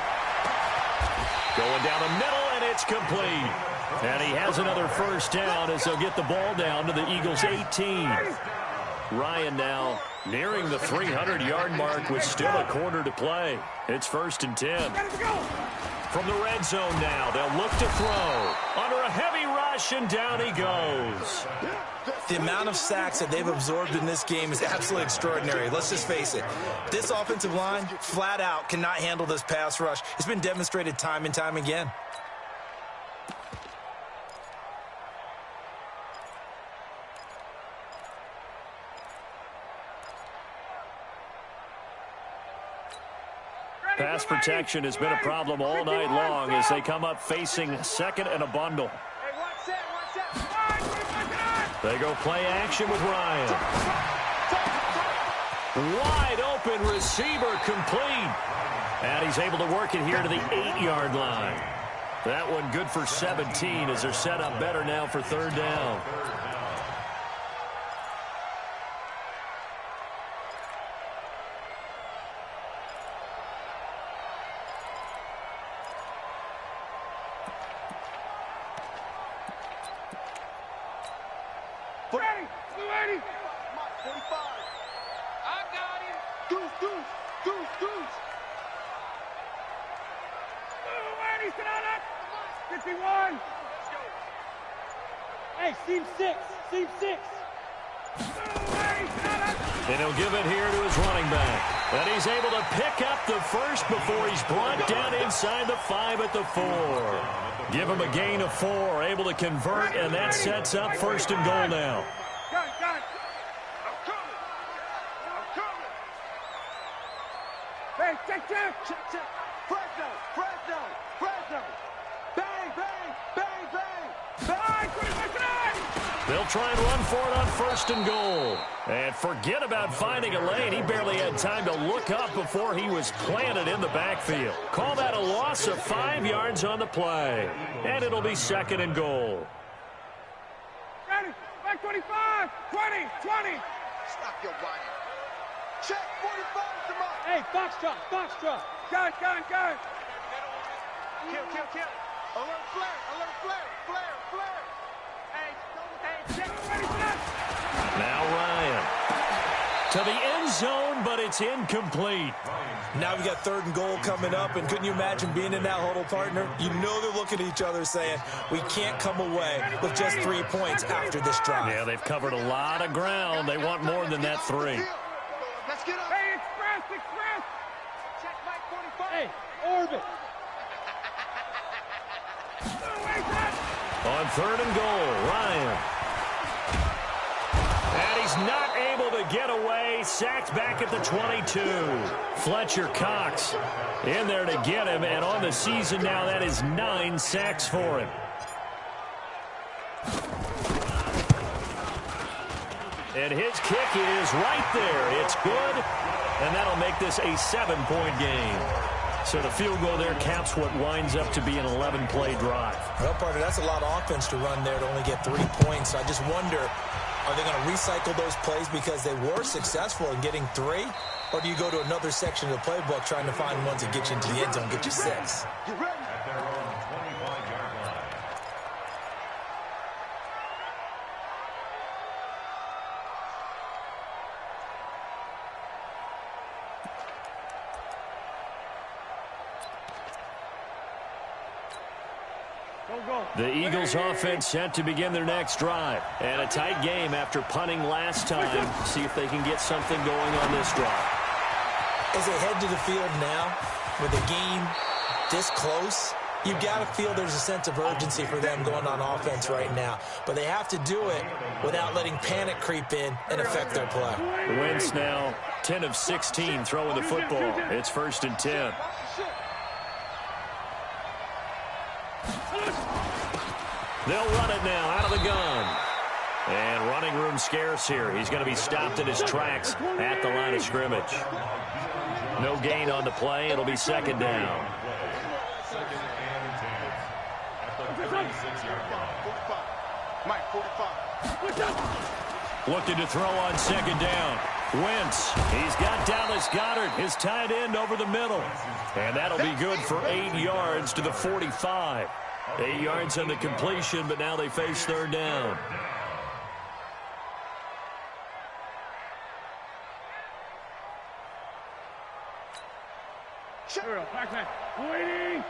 Going down the middle, and it's complete. And he has another first down as they'll get the ball down to the Eagles' 18. Ryan now nearing the 300-yard mark with still a quarter to play. It's 1st and 10. From the red zone now, they'll look to throw. Under a heavy rush, and down he goes. The amount of sacks that they've absorbed in this game is absolutely extraordinary. Let's just face it. This offensive line, flat out, cannot handle this pass rush. It's been demonstrated time and time again. Pass protection has been a problem all night long as they come up facing second and a bundle. They go play action with Ryan. Wide open receiver complete. And he's able to work it here to the 8-yard line. That one good for 17 as they're set up better now for third down. Mike 45. I got him. Deuce. 51. Hey, seam 6. And he'll give it here to his running back. And he's able to pick up the first before he's brought down inside the 5 at the 4. Give him a gain of 4, able to convert, and that sets up 1st and goal now. Got it. I'm coming. Hey, check. Fresno. Bang. 25 tonight. They'll try and run for it on 1st and goal. And forget about finding a lane. He barely had time to look up before he was planted in the backfield. Call that a loss of 5 yards on the play. And it'll be 2nd and goal. Ready, back 25, 20, 20. Stop your body. Check, 45 to mark. Hey, foxtrot. Gun. Kill. Alert flare. Hey, check, ready, set. Now Ryan. To the end zone, but it's incomplete. Now we got 3rd and goal coming up, and couldn't you imagine being in that huddle, partner? You know they're looking at each other saying, we can't come away with just 3 points after this drive. Yeah, they've covered a lot of ground. They want more than that 3. Let's get up. Hey, express. Check Mike 45. Hey, orbit. On 3rd and goal, Ryan. And he's not able to get away. Sacked back at the 22. Fletcher Cox in there to get him. And on the season now, that is 9 sacks for him. And his kick is right there. It's good. And that'll make this a 7-point game. So the field goal there caps what winds up to be an 11-play drive. Well, partner, that's a lot of offense to run there to only get 3 points. I just wonder, are they going to recycle those plays because they were successful in getting 3? Or do you go to another section of the playbook trying to find ones that get you into the end zone, get you 6? You ready? The Eagles offense set to begin their next drive. And a tight game after punting last time. See if they can get something going on this drive. As they head to the field now, with the game this close, you've got to feel there's a sense of urgency for them going on offense right now. But they have to do it without letting panic creep in and affect their play. Wentz now 10 of 16 throwing the football. It's 1st and 10. They'll run it now out of the gun. And running room scarce here. He's going to be stopped in his tracks at the line of scrimmage. No gain on the play. It'll be 2nd down. 2nd and 10 at the 36-yard line. Mike 45. Looking to throw on 2nd down. Wentz, he's got Dallas Goedert, his tight end, over the middle. And that'll be good for 8 yards to the 45. 8 yards on the completion, but now they face 3rd down. Waiting.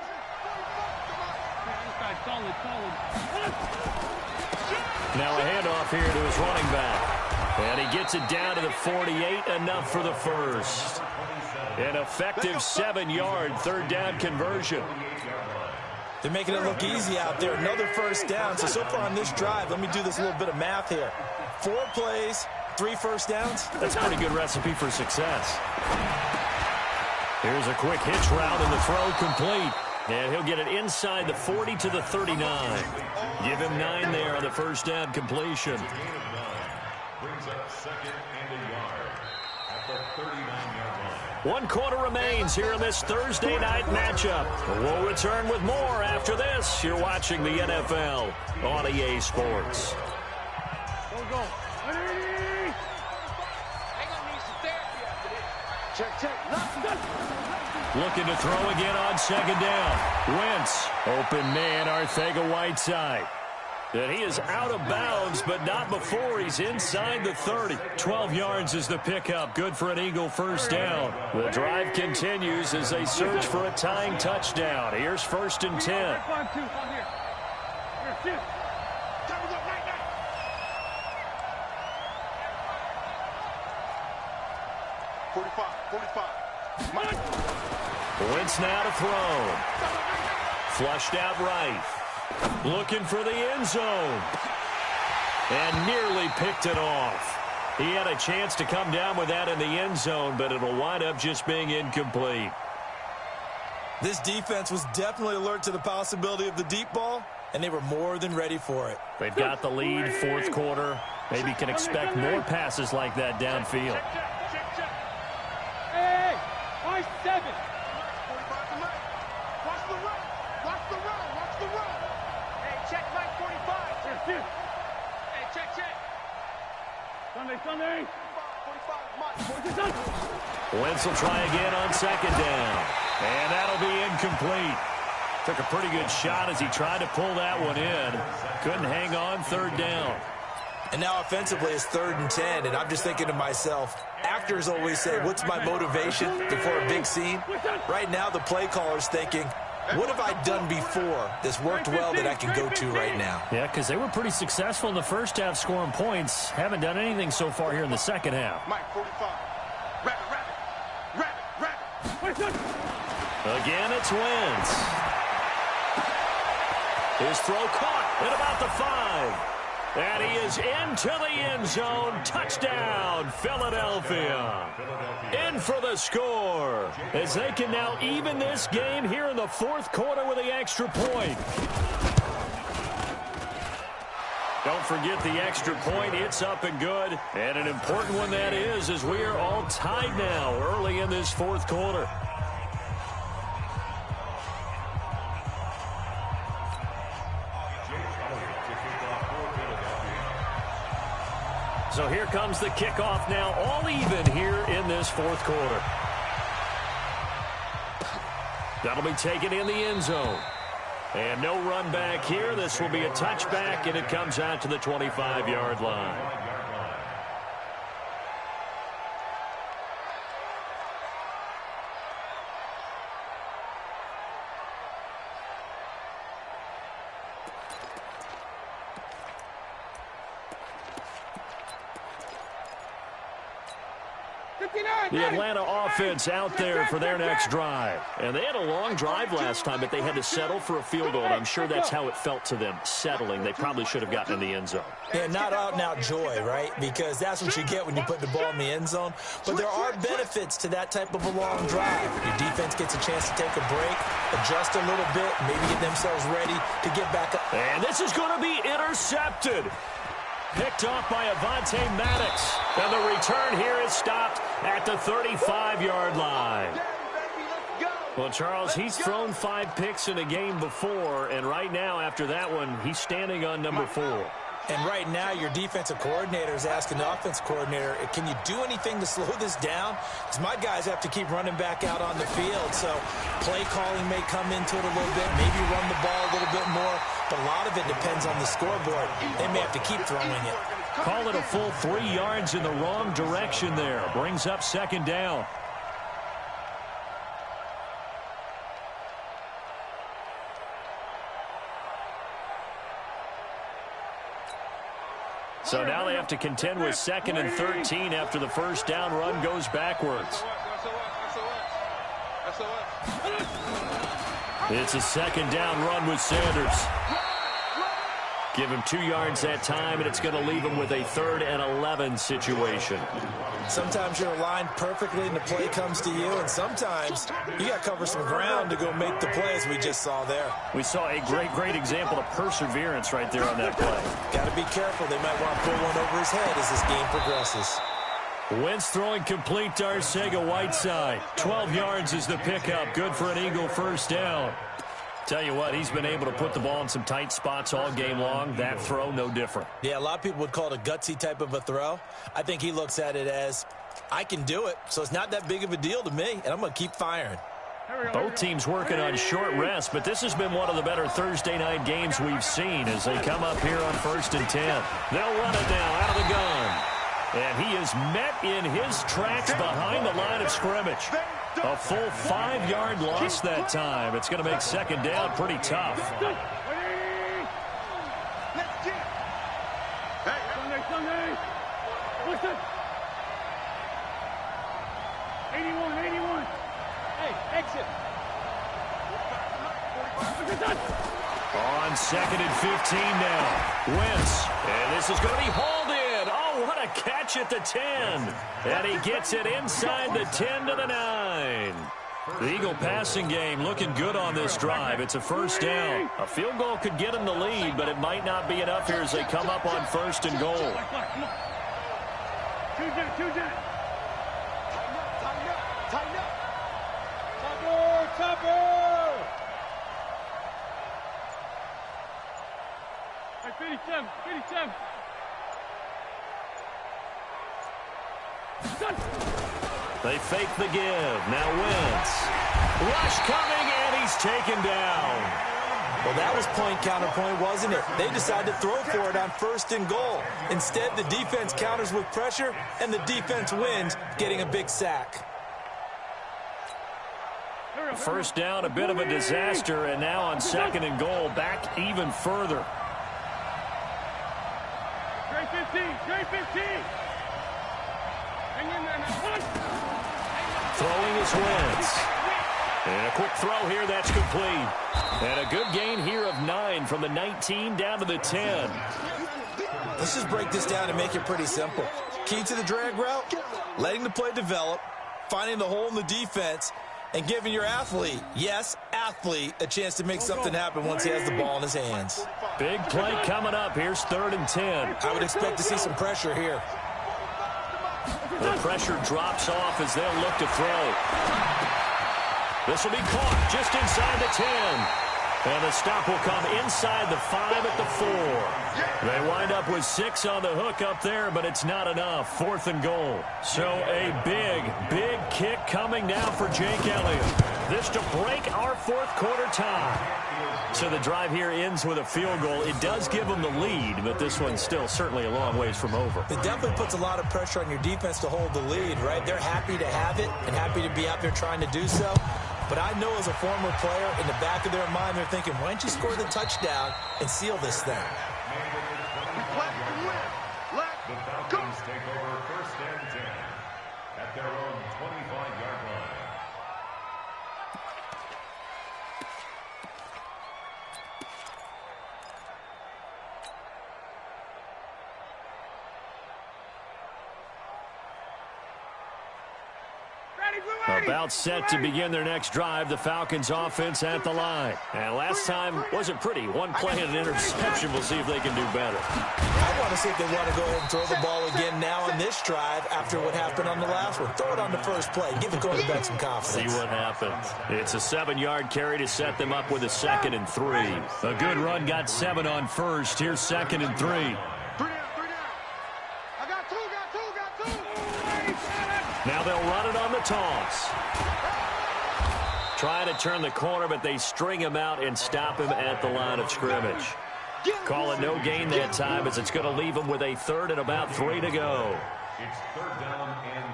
Now a handoff here to his running back. And he gets it down to the 48, enough for the first. An effective 7-yard 3rd down conversion. They're making it look easy out there. Another 1st down. So far on this drive, let me do this little bit of math here. 4 plays, 3 first downs. That's a pretty good recipe for success. Here's a quick hitch route and the throw complete. And he'll get it inside the 40 to the 39. Give him 9 there on the 1st down completion. Brings up 2nd and a yard at the 39-yard line. 1 quarter remains here in this Thursday night matchup. We'll return with more after this. You're watching the NFL on EA Sports. Go. Ready. Check. Looking to throw again on 2nd down. Wentz, open man, Arcega-Whiteside. And he is out of bounds, but not before he's inside the 30. 12 yards is the pickup. Good for an Eagle 1st down. The drive continues as they search for a tying touchdown. Here's 1st and 10. 45. Wentz now to throw. Flushed out right. Looking for the end zone. And nearly picked it off. He had a chance to come down with that in the end zone, but it'll wind up just being incomplete. This defense was definitely alert to the possibility of the deep ball, and they were more than ready for it. They've got the lead, fourth quarter. Maybe can expect more passes like that downfield. Hey, watch 7. Watch the run. Watch the run. Watch the run. Hey, check Mike 45. Yes. Hey, check. Sunday. 45, Mike. Wentz will try again on second down. And that'll be incomplete. Took a pretty good shot as he tried to pull that one in. Couldn't hang on, third down. And now offensively it's 3rd and 10, and I'm just thinking to myself, actors always say, what's my motivation before a big scene? Right now the play caller's thinking, what have I done before that's worked well that I can go to right now? Yeah, because they were pretty successful in the first half scoring points. Haven't done anything so far here in the second half. Mike 45. Rabbit. Again, it's Wentz. His throw caught at about the 5. And he is into the end zone. Touchdown, Philadelphia. In for the score, as they can now even this game here in the fourth quarter with the extra point. Don't forget the extra point. It's up and good. And an important one that is, as we are all tied now early in this fourth quarter. So here comes the kickoff now, all even here in this fourth quarter. That'll be taken in the end zone. And no run back here. This will be a touchback, and it comes out to the 25-yard line. The Atlanta offense out there for their next drive. And they had a long drive last time, but they had to settle for a field goal. And I'm sure that's how it felt to them, settling. They probably should have gotten in the end zone. Yeah, not out-and-out joy, right? Because that's what you get when you put the ball in the end zone. But there are benefits to that type of a long drive. Your defense gets a chance to take a break, adjust a little bit, maybe get themselves ready to get back up. And this is going to be intercepted. Picked off by Avonte Maddox. And the return here is stopped at the 35-yard line. Well, Charles, he's thrown 5 picks in a game before, and right now, after that one, he's standing on number 4. And right now, your defensive coordinator is asking the offense coordinator, can you do anything to slow this down? Because my guys have to keep running back out on the field. So play calling may come into it a little bit, maybe run the ball a little bit more. But a lot of it depends on the scoreboard. They may have to keep throwing it. Call it a full 3 yards in the wrong direction there. Brings up second down. So now they have to contend with 2nd and 13 after the first down run goes backwards. It's a second down run with Sanders. Give him 2 yards that time, and it's going to leave him with a 3rd and 11 situation. Sometimes you're aligned perfectly and the play comes to you, and sometimes you got to cover some ground to go make the play, as we just saw there. We saw a great example of perseverance right there on that play. Got to be careful. They might want to pull one over his head as this game progresses. Wentz throwing complete to Arcega-Whiteside. 12 yards is the pickup. Good for an Eagle first down. Tell you what, he's been able to put the ball in some tight spots all game long. That throw, no different. Yeah, a lot of people would call it a gutsy type of a throw. I think he looks at it as, I can do it, so it's not that big of a deal to me, and I'm going to keep firing. Both teams working on short rest, but this has been one of the better Thursday night games we've seen as they come up here on 1st and 10. They'll run it now out of the gun. And he is met in his tracks behind the line of scrimmage. A full 5-yard loss that time. It's going to make second down pretty tough. Sunday. What's up? 81. Hey, exit. On 2nd and 15 now. Wentz. And this is going to be hauled in. Oh, what a catch at the 10. And he gets it inside the 10 to the 9. The Eagle passing game looking good on this drive. It's a first down. A field goal could get them the lead, but it might not be enough here as they come up on first and goal. Tighten up. Topper! Hey, 57. They fake the give. Now Wentz. Rush coming, and he's taken down. Well, that was point counterpoint, wasn't it? They decided to throw for it on first and goal. Instead, the defense counters with pressure, and the defense wins, getting a big sack. First down, a bit of a disaster, and now on second and goal, back even further. Straight 15. Hang in there now. Throwing is Wentz. And a quick throw here, that's complete. And a good gain here of 9 from the 19 down to the 10. Let's just break this down and make it pretty simple. Key to the drag route, letting the play develop, finding the hole in the defense, and giving your athlete, yes, athlete, a chance to make something happen once he has the ball in his hands. Big play coming up. Here's 3rd and 10. I would expect to see some pressure here. The pressure drops off as they'll look to throw. This will be caught just inside the 10. And the stop will come inside the 5 at the 4. They wind up with 6 on the hook up there, but it's not enough. 4th and goal. So a big kick coming now for Jake Elliott. This to break our 4th quarter tie. So the drive here ends with a field goal. It does give them the lead, but this one's still certainly a long ways from over. It definitely puts a lot of pressure on your defense to hold the lead, right? They're happy to have it and happy to be out there trying to do so. But I know as a former player, in the back of their mind, they're thinking, why don't you score the touchdown and seal this thing? The Falcons take over 1st and 10 at their own 25-yard line. About set to begin their next drive, the Falcons offense at the line. And last time wasn't pretty. One play and an interception. We'll see if they can do better. I want to see if they want to go ahead and throw the ball again now on this drive after what happened on the last one. Throw it on the first play. Give the quarterback some confidence. See what happens. It's a 7-yard carry to set them up with a 2nd and 3. A good run got 7 on first. Here's 2nd and 3. 3 down. I got two. Now they'll run it on the toss. Trying to turn the corner, but they string him out and stop him at the line of scrimmage. Call it no gain that time, as it's going to leave him with a 3rd and about 3 to go. It's 3rd down and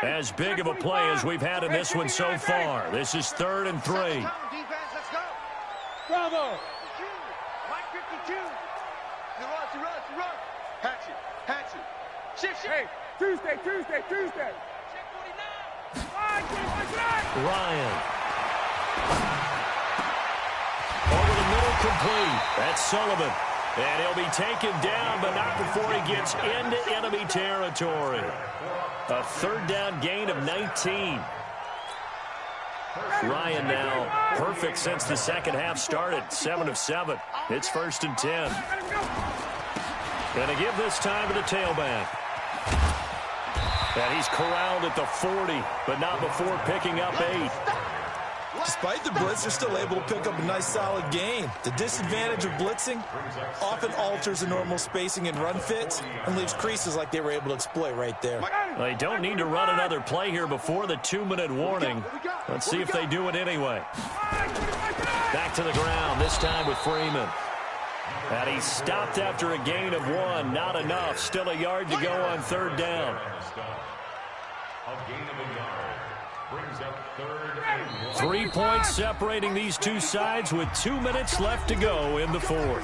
4. As big of a play as we've had in this one so far. This is 3rd and 3. Defense, let's go. Bravo. Mike 52. You run. Hatchet. Shift. Hey, Tuesday. Check 49. Ryan. Over the middle, complete. That's Sullivan. And he'll be taken down, but not before he gets into enemy territory. A 3rd down gain of 19. Ryan now perfect since the second half started. 7 of 7. It's 1st and 10. Going to give this time to the tailback. And he's corralled at the 40, but not before picking up 8. Despite the blitz, they're still able to pick up a nice solid gain. The disadvantage of blitzing often alters the normal spacing and run fits and leaves creases like they were able to exploit right there. They don't need to run another play here before the 2-minute warning. Let's see if they do it anyway. Back to the ground, this time with Freeman. And he's stopped after a gain of 1. Not enough. Still a yard to go on 3rd down. A gain of a yard brings up 3rd and 1. 3 points separating these two sides with 2 minutes left to go in the 4th.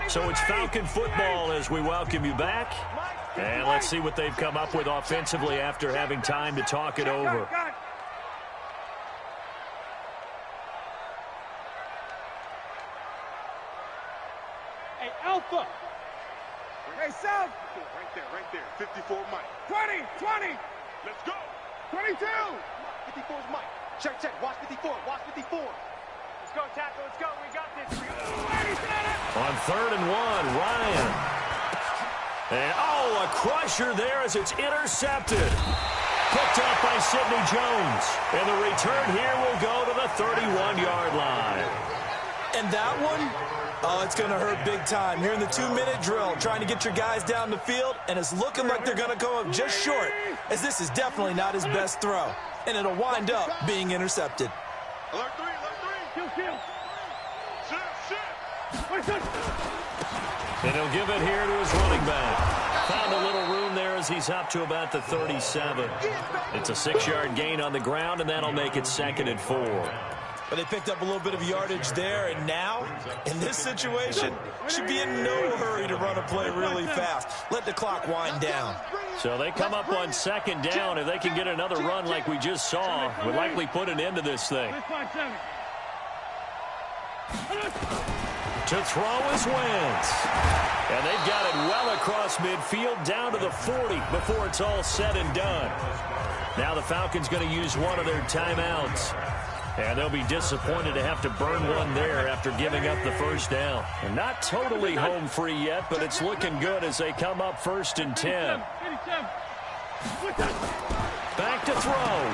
So it's Falcon football as we welcome you back. And let's see what they've come up with offensively after having time to talk it over. Hey, Alpha. Hey, South. Right there. 54 Mike. 20, 20. Let's go. 22. 54's Mike. Check. Watch 54. Let's go, tackle. Let's go. We got this. On 3rd and 1, Ryan. And, a crusher there as it's intercepted. Picked up by Sidney Jones. And the return here will go to the 31-yard line. And that one, it's going to hurt big time. You're in the 2-minute drill trying to get your guys down the field, and it's looking like they're going to come up just short, as this is definitely not his best throw. And it'll wind up being intercepted. Alert 3. Kill. Shit. And he'll give it here to his running back. Found a little room there as he's up to about the 37. It's a 6-yard gain on the ground, and that'll make it 2nd and 4. But they picked up a little bit of yardage there, and now, in this situation, should be in no hurry to run a play really fast. Let the clock wind down. So they come up on 2nd down. If they can get another run like we just saw, would likely put an end to this thing. To throw is Wentz. And they've got it well across midfield down to the 40 before it's all said and done. Now the Falcons going to use one of their timeouts. And they'll be disappointed to have to burn one there after giving up the first down. And not totally home free yet, but it's looking good as they come up 1st and 10. Back to throw.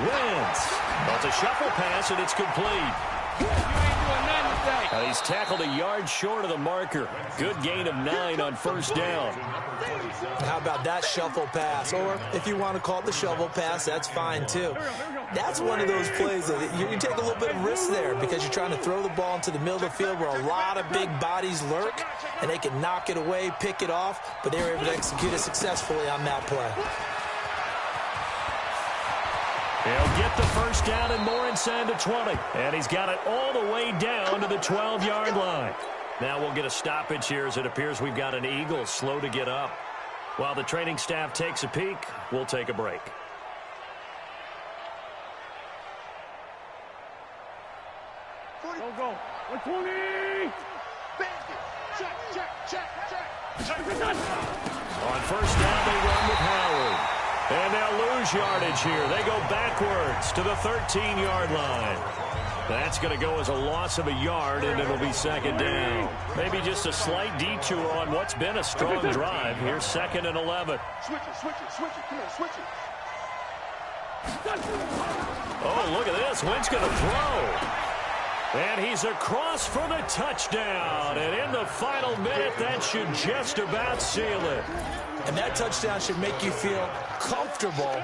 Wentz. Well, it's a shuffle pass, and it's complete. He's tackled a yard short of the marker. Good gain of 9 on 1st down. How about that shuffle pass? Or if you want to call it the shovel pass, that's fine too. That's one of those plays that you take a little bit of risk there because you're trying to throw the ball into the middle of the field where a lot of big bodies lurk, and they can knock it away, pick it off, but they were able to execute it successfully on that play. He'll get the first down and more inside the 20. And he's got it all the way down to the 12-yard line. Now we'll get a stoppage here as it appears we've got an Eagle slow to get up. While the training staff takes a peek, we'll take a break. Go. 120. Check. On 1st down, they run with Howard. And they'll lose yardage here. They go backwards to the 13-yard line. That's going to go as a loss of a yard, and it'll be 2nd down. Maybe just a slight detour on what's been a strong drive. Here's 2nd and 11. Switch it. Come on, switch it. Oh, look at this. Wentz going to throw. And he's across for the touchdown. And in the final minute, that should just about seal it. And that touchdown should make you feel comfortable.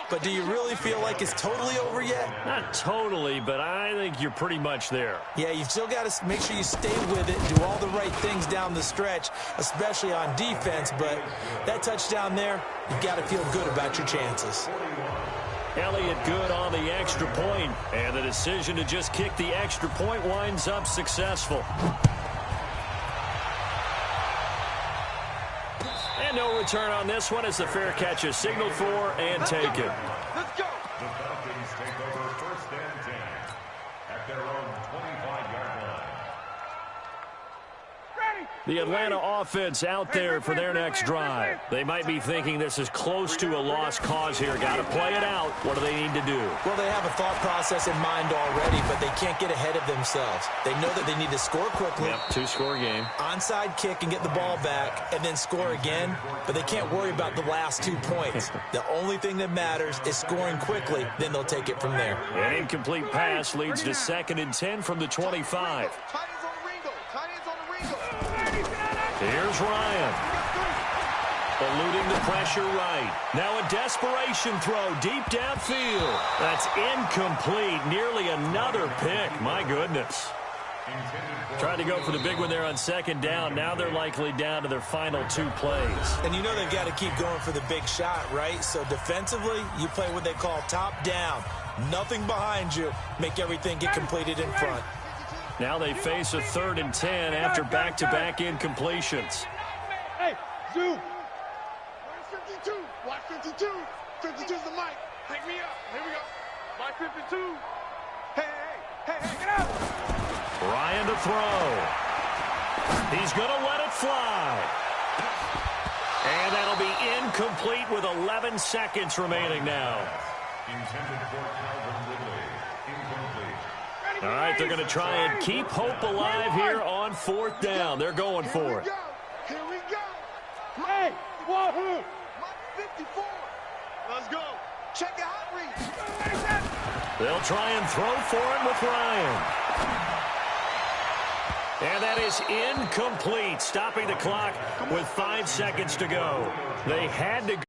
But do you really feel like it's totally over yet? Not totally, but I think you're pretty much there. Yeah, you've still got to make sure you stay with it, do all the right things down the stretch, especially on defense. But that touchdown there, you've got to feel good about your chances. Elliott good on the extra point, and the decision to just kick the extra point winds up successful. And no return on this one as the fair catch is signaled for and taken. Let's go. The Falcons take over 1st and 10 at their own 25-yard line. The Atlanta offense out there for their next drive. They might be thinking this is close to a lost cause here. Got to play it out. What do they need to do? Well, they have a thought process in mind already, but they can't get ahead of themselves. They know that they need to score quickly. Yep, 2-score game. Onside kick and get the ball back and then score again, but they can't worry about the last 2 points. The only thing that matters is scoring quickly, then they'll take it from there. An incomplete pass leads to 2nd and 10 from the 25. Here's Ryan. Eluding the pressure right. Now a desperation throw deep downfield. That's incomplete. Nearly another pick. My goodness. Tried to go for the big one there on 2nd down. Now they're likely down to their final 2 plays. And you know they've got to keep going for the big shot, right? So defensively, you play what they call top down. Nothing behind you. Make everything get completed in front. Now they face a 3rd and 10 after back-to-back incompletions. Hey, zoom. 52. Watch 52. 52's the mic. Pick me up. Here we go. My 52. Hey, get out. Ryan to throw. He's going to let it fly. And that'll be incomplete with 11 seconds remaining now. Intended for Calvin Ridley. Incomplete. All right, they're going to try and keep hope alive here on 4th down. They're going for it. Here we go. Hey, Wahoo! Mike 54. Let's go. Check your hot read. They'll try and throw for it with Ryan. And that is incomplete, stopping the clock with 5 seconds to go. They had to